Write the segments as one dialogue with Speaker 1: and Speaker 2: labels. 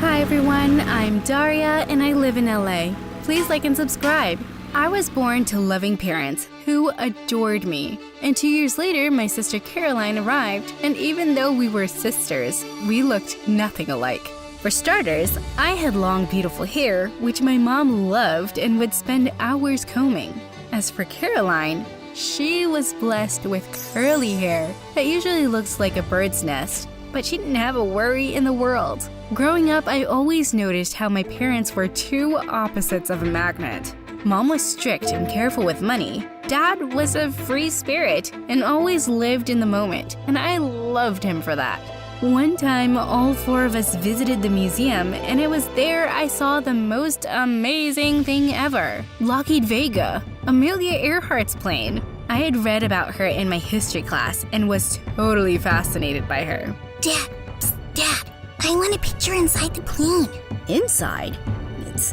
Speaker 1: Hi everyone, I'm Daria and I live in LA. Please like and subscribe. I was born to loving parents who adored me. And 2 years later, my sister Caroline arrived, and even though we were sisters, we looked nothing alike. For starters, I had long, beautiful hair, which my mom loved and would spend hours combing. As for Caroline, she was blessed with curly hair that usually looks like a bird's nest, but she didn't have a worry in the world. Growing up, I always noticed how my parents were two opposites of a magnet. Mom was strict and careful with money. Dad was a free spirit and always lived in the moment, and I loved him for that. One time, all four of us visited the museum, and it was there I saw the most amazing thing ever. Lockheed Vega, Amelia Earhart's plane. I had read about her in my history class and was totally fascinated by her.
Speaker 2: Dad, I want a picture inside the plane.
Speaker 3: Inside?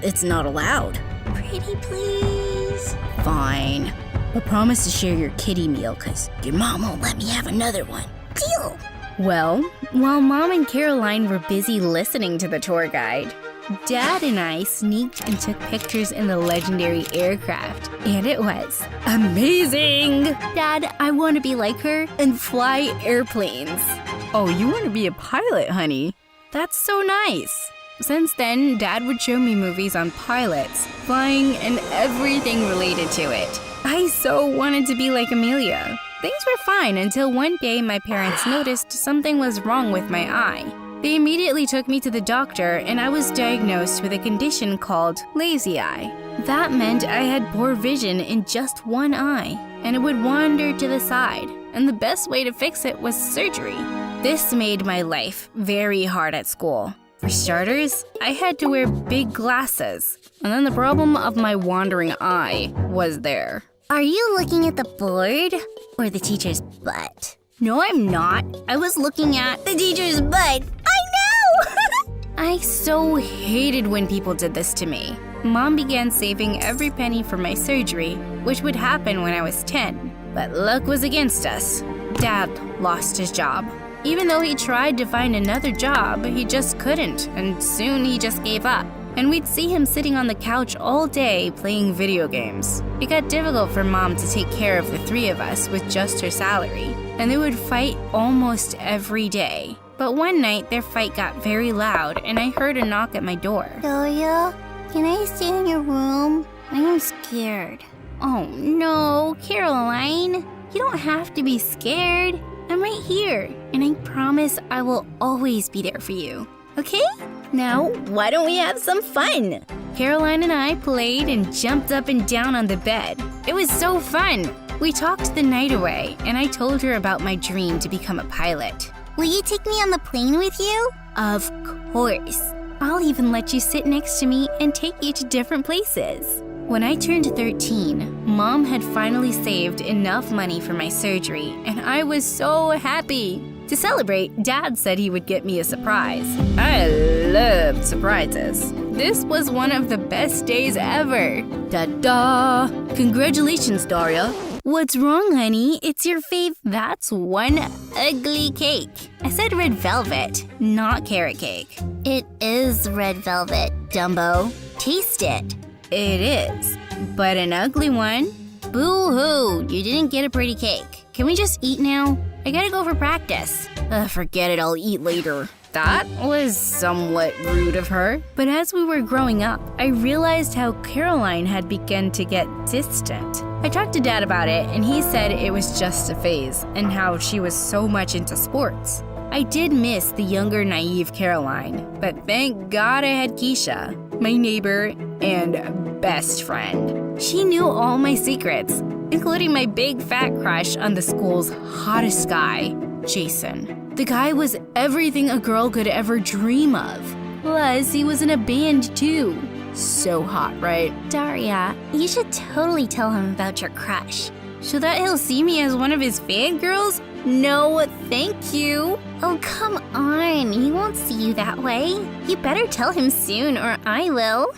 Speaker 3: It's not allowed.
Speaker 2: Pretty please.
Speaker 3: Fine. But promise to share your kiddie meal, cause your mom won't let me have another one.
Speaker 2: Deal.
Speaker 1: Well, while Mom and Caroline were busy listening to the tour guide, Dad and I sneaked and took pictures in the legendary aircraft, and it was amazing! Dad, I want to be like her and fly airplanes. Oh, you want to be a pilot, honey? That's so nice. Since then, Dad would show me movies on pilots, flying, and everything related to it. I so wanted to be like Amelia. Things were fine until one day my parents noticed something was wrong with my eye. They immediately took me to the doctor and I was diagnosed with a condition called lazy eye. That meant I had poor vision in just one eye, and it would wander to the side, and the best way to fix it was surgery. This made my life very hard at school. For starters, I had to wear big glasses, and then the problem of my wandering eye was there.
Speaker 2: Are you looking at the board or the teacher's butt?
Speaker 1: No, I'm not. I was looking at
Speaker 2: The teacher's butt. I know!
Speaker 1: I so hated when people did this to me. Mom began saving every penny for my surgery, which would happen when I was 10. But luck was against us. Dad lost his job. Even though he tried to find another job, he just couldn't, and soon he just gave up. And we'd see him sitting on the couch all day playing video games. It got difficult for Mom to take care of the three of us with just her salary, and they would fight almost every day. But one night, their fight got very loud, and I heard a knock at my door.
Speaker 2: Daria, can I stay in your room? I am scared.
Speaker 1: Oh no, Caroline, you don't have to be scared. I'm right here, and I promise I will always be there for you. Okay? Now, why don't we have some fun? Caroline and I played and jumped up and down on the bed. It was so fun. We talked the night away, and I told her about my dream to become a pilot.
Speaker 2: Will you take me on the plane with you?
Speaker 1: Of course. I'll even let you sit next to me and take you to different places. When I turned 13, Mom had finally saved enough money for my surgery, and I was so happy. To celebrate, Dad said he would get me a surprise. I loved surprises. This was one of the best days ever. Ta-da! Congratulations, Daria. What's wrong, honey? It's your fave. That's one ugly cake. I said red velvet, not carrot cake.
Speaker 2: It is red velvet, Dumbo. Taste it.
Speaker 1: It is, but an ugly one. Boo-hoo, you didn't get a pretty cake. Can we just eat now? I gotta go for practice. Forget it, I'll eat later. That was somewhat rude of her. But as we were growing up, I realized how Caroline had begun to get distant. I talked to Dad about it, and he said it was just a phase, and how she was so much into sports. I did miss the younger, naive Caroline, but thank God I had Keisha, my neighbor and best friend. She knew all my secrets, including my big fat crush on the school's hottest guy, Jason. The guy was everything a girl could ever dream of. Plus, he was in a band too. So hot, right?
Speaker 2: Daria, you should totally tell him about your crush.
Speaker 1: So that he'll see me as one of his fangirls? No, thank you.
Speaker 2: Oh, come on. He won't see you that way. You better tell him soon or I will.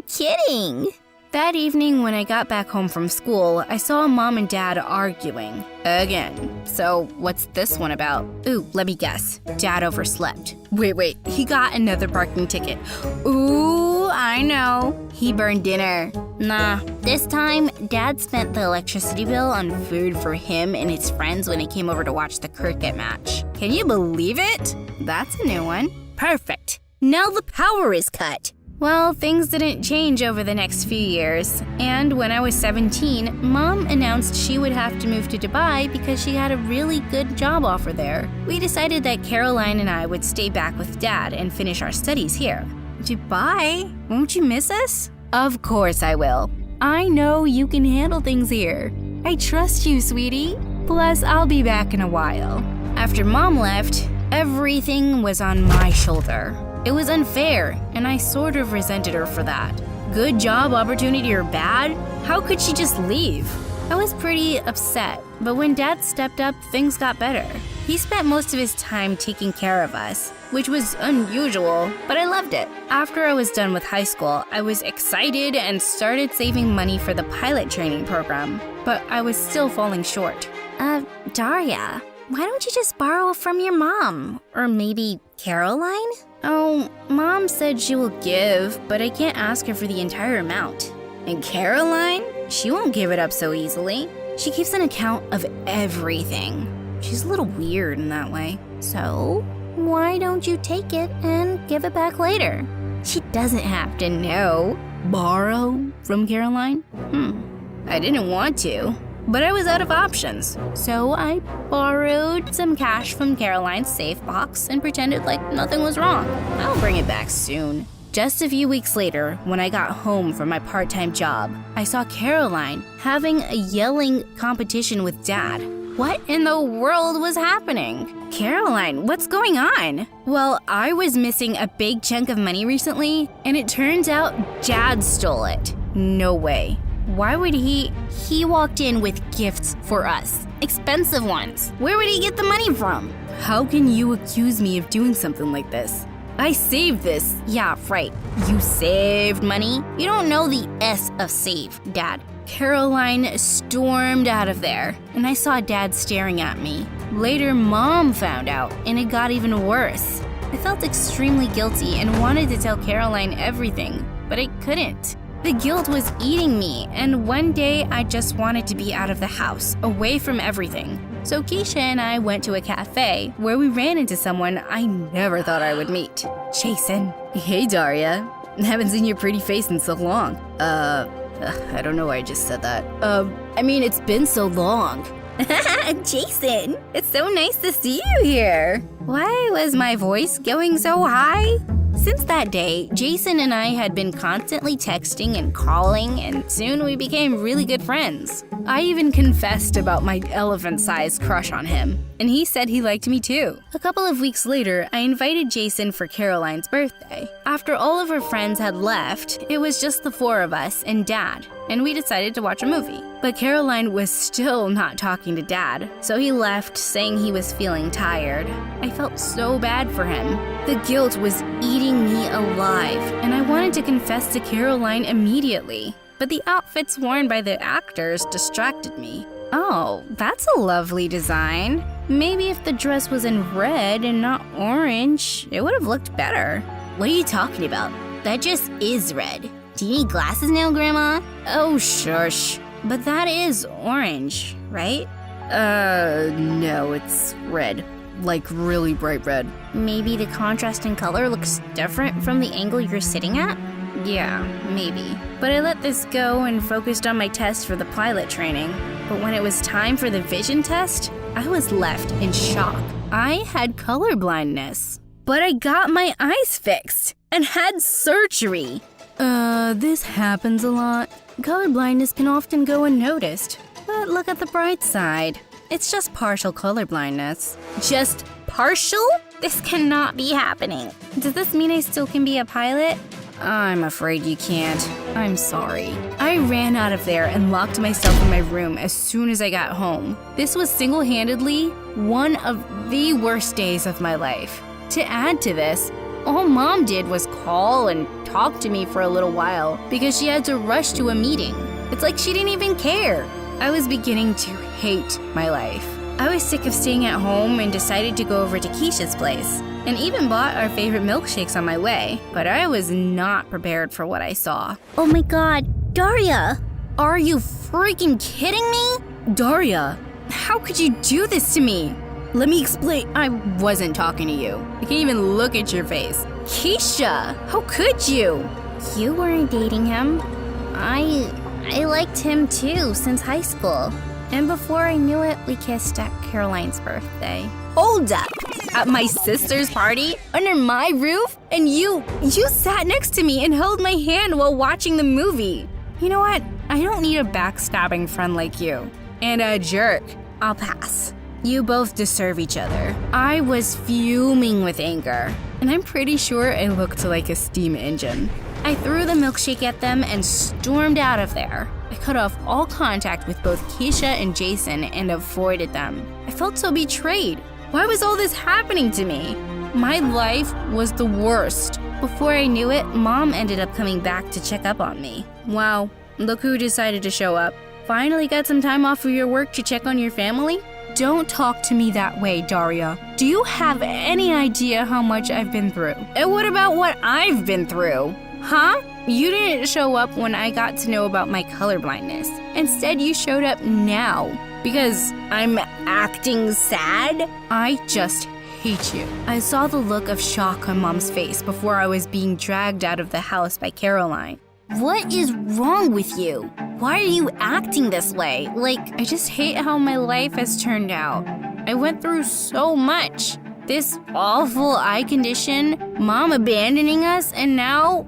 Speaker 2: Kidding.
Speaker 1: That evening when I got back home from school, I saw Mom and Dad arguing. Again. So what's this one about? Ooh, let me guess. Dad overslept. Wait, he got another parking ticket. Ooh, I know. He burned dinner.
Speaker 2: Nah, this time, Dad spent the electricity bill on food for him and his friends when he came over to watch the cricket match.
Speaker 1: Can you believe it? That's a new one.
Speaker 3: Perfect. Now the power is cut.
Speaker 1: Well, things didn't change over the next few years, and when I was 17, Mom announced she would have to move to Dubai because she had a really good job offer there. We decided that Caroline and I would stay back with Dad and finish our studies here. Dubai? Won't you miss us? Of course I will. I know you can handle things here. I trust you, sweetie. Plus, I'll be back in a while. After Mom left, everything was on my shoulder. It was unfair, and I sort of resented her for that. Good job opportunity or bad? How could she just leave? I was pretty upset, but when Dad stepped up, things got better. He spent most of his time taking care of us, which was unusual, but I loved it. After I was done with high school, I was excited and started saving money for the pilot training program, but I was still falling short.
Speaker 2: Daria, why don't you just borrow from your mom? Or maybe Caroline?
Speaker 1: Oh, Mom said she will give, but I can't ask her for the entire amount. And Caroline? She won't give it up so easily. She keeps an account of everything. She's a little weird in that way.
Speaker 2: So, why don't you take it and give it back later?
Speaker 1: She doesn't have to know. Borrow from Caroline? I didn't want to, but I was out of options. So I borrowed some cash from Caroline's safe box and pretended like nothing was wrong. I'll bring it back soon. Just a few weeks later, when I got home from my part-time job, I saw Caroline having a yelling competition with Dad. What in the world was happening? Caroline, what's going on? Well, I was missing a big chunk of money recently, and it turns out Dad stole it. No way. Why would he walked in with gifts for us. Expensive ones. Where would he get the money from? How can you accuse me of doing something like this? I saved this. Yeah, right. You saved money? You don't know the S of save, Dad. Caroline stormed out of there, and I saw Dad staring at me. Later, Mom found out, and it got even worse. I felt extremely guilty and wanted to tell Caroline everything, but I couldn't. The guilt was eating me, and one day I just wanted to be out of the house, away from everything. So Keisha and I went to a cafe where we ran into someone I never thought I would meet. Jason. Hey, Daria. Haven't seen your pretty face in so long. I don't know why I just said that. I mean, it's been so long. Jason, it's so nice to see you here. Why was my voice going so high? Since that day, Jason and I had been constantly texting and calling, and soon we became really good friends. I even confessed about my elephant-sized crush on him, and he said he liked me too. A couple of weeks later, I invited Jason for Caroline's birthday. After all of her friends had left, it was just the four of us and Dad, and we decided to watch a movie. But Caroline was still not talking to Dad, so he left saying he was feeling tired. I felt so bad for him. The guilt was eating me alive, and I wanted to confess to Caroline immediately. But the outfits worn by the actors distracted me. Oh, that's a lovely design. Maybe if the dress was in red and not orange, it would have looked better.
Speaker 2: What are you talking about? That dress is red. Do you need glasses now, Grandma?
Speaker 1: Oh, shush. But that is orange, right? No, it's red. Like really bright red.
Speaker 2: Maybe the contrast in color looks different from the angle you're sitting at?
Speaker 1: Yeah, maybe. But I let this go and focused on my test for the pilot training. But when it was time for the vision test, I was left in shock. I had color blindness. But I got my eyes fixed and had surgery. This happens a lot. Color blindness can often go unnoticed. But look at the bright side. It's just partial color blindness. Just partial? This cannot be happening. Does this mean I still can be a pilot? I'm afraid you can't. I'm sorry. I ran out of there and locked myself in my room as soon as I got home. This was single-handedly one of the worst days of my life. To add to this, All Mom did was call and talk to me for a little while because she had to rush to a meeting. It's like she didn't even care. I was beginning to hate my life. I was sick of staying at home and decided to go over to Keisha's place, and even bought our favorite milkshakes on my way. But I was not prepared for what I saw.
Speaker 2: Oh my god, Daria!
Speaker 1: Are you freaking kidding me? Daria, how could you do this to me? Let me explain. I wasn't talking to you. I can't even look at your face. Keisha, how could you?
Speaker 2: You weren't dating him. I liked him too since high school. And before I knew it, we kissed at Caroline's birthday.
Speaker 1: Hold up! At my sister's party? Under my roof? And you sat next to me and held my hand while watching the movie. You know what? I don't need a backstabbing friend like you. And a jerk. I'll pass. You both deserve each other. I was fuming with anger, and I'm pretty sure I looked like a steam engine. I threw the milkshake at them and stormed out of there. I cut off all contact with both Keisha and Jason and avoided them. I felt so betrayed. Why was all this happening to me? My life was the worst. Before I knew it, Mom ended up coming back to check up on me. Wow, look who decided to show up. Finally got some time off of your work to check on your family? Don't talk to me that way, Daria. Do you have any idea how much I've been through? And what about what I've been through? Huh? You didn't show up when I got to know about my colorblindness. Instead, you showed up now. Because I'm acting sad? I just hate you. I saw the look of shock on Mom's face before I was being dragged out of the house by Caroline.
Speaker 2: What is wrong with you? Why are you acting this way?
Speaker 1: I just hate how my life has turned out. I went through so much. This awful eye condition, Mom abandoning us, and now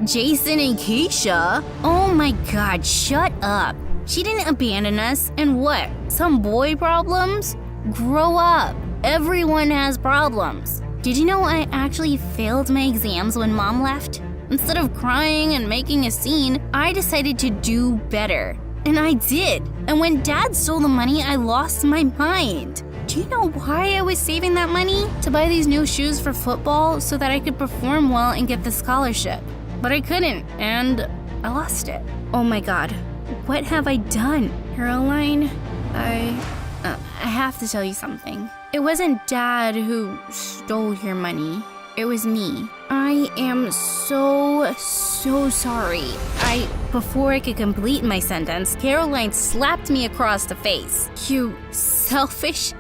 Speaker 1: Jason and Keisha.
Speaker 2: Oh my god, shut up. She didn't abandon us, and what? Some boy problems? Grow up. Everyone has problems. Did you know I actually failed my exams when Mom left? Instead of crying and making a scene, I decided to do better. And I did. And when Dad stole the money, I lost my mind. Do you know why I was saving that money? To buy these new shoes for football so that I could perform well and get the scholarship. But I couldn't, and I lost it.
Speaker 1: Oh my god, what have I done? Caroline, I have to tell you something. It wasn't Dad who stole your money. It was me. I am so sorry. Before I could complete my sentence, Caroline slapped me across the face. You selfish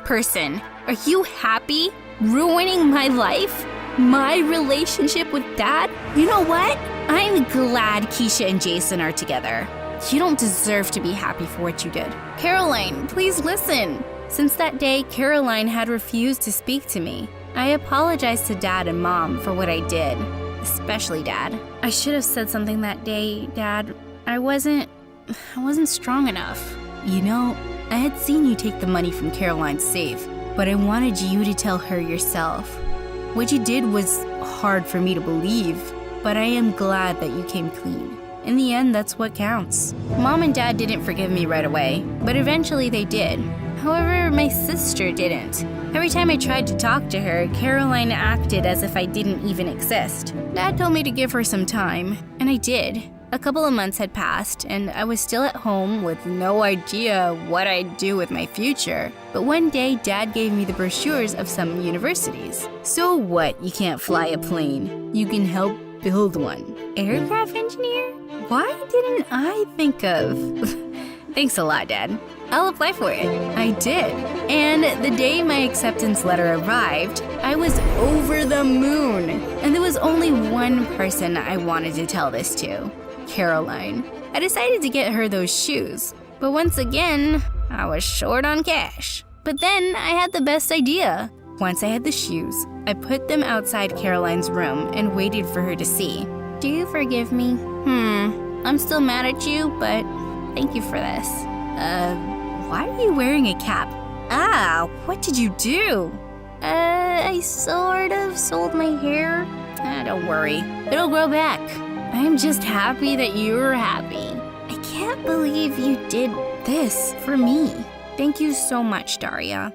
Speaker 1: person. Are you happy? Ruining my life? My relationship with Dad? You know what? I'm glad Keisha and Jason are together. You don't deserve to be happy for what you did. Caroline, please listen. Since that day, Caroline had refused to speak to me. I apologized to Dad and Mom for what I did, especially Dad. I should have said something that day, Dad. I wasn't strong enough. You know, I had seen you take the money from Caroline's safe, but I wanted you to tell her yourself. What you did was hard for me to believe, but I am glad that you came clean. In the end, that's what counts. Mom and Dad didn't forgive me right away, but eventually they did. However, my sister didn't. Every time I tried to talk to her, Caroline acted as if I didn't even exist. Dad told me to give her some time, and I did. A couple of months had passed, and I was still at home with no idea what I'd do with my future. But one day, Dad gave me the brochures of some universities. So what? You can't fly a plane. You can help build one. Aircraft engineer? Why didn't I think of... Thanks a lot, Dad. I'll apply for it. I did. And the day my acceptance letter arrived, I was over the moon. And there was only one person I wanted to tell this to, Caroline. I decided to get her those shoes. But once again, I was short on cash. But then I had the best idea. Once I had the shoes, I put them outside Caroline's room and waited for her to see. Do you forgive me? I'm still mad at you, but thank you for this. Why are you wearing a cap? What did you do? I sort of sold my hair. Don't worry, it'll grow back. I'm just happy that you're happy. I can't believe you did this for me. Thank you so much, Daria.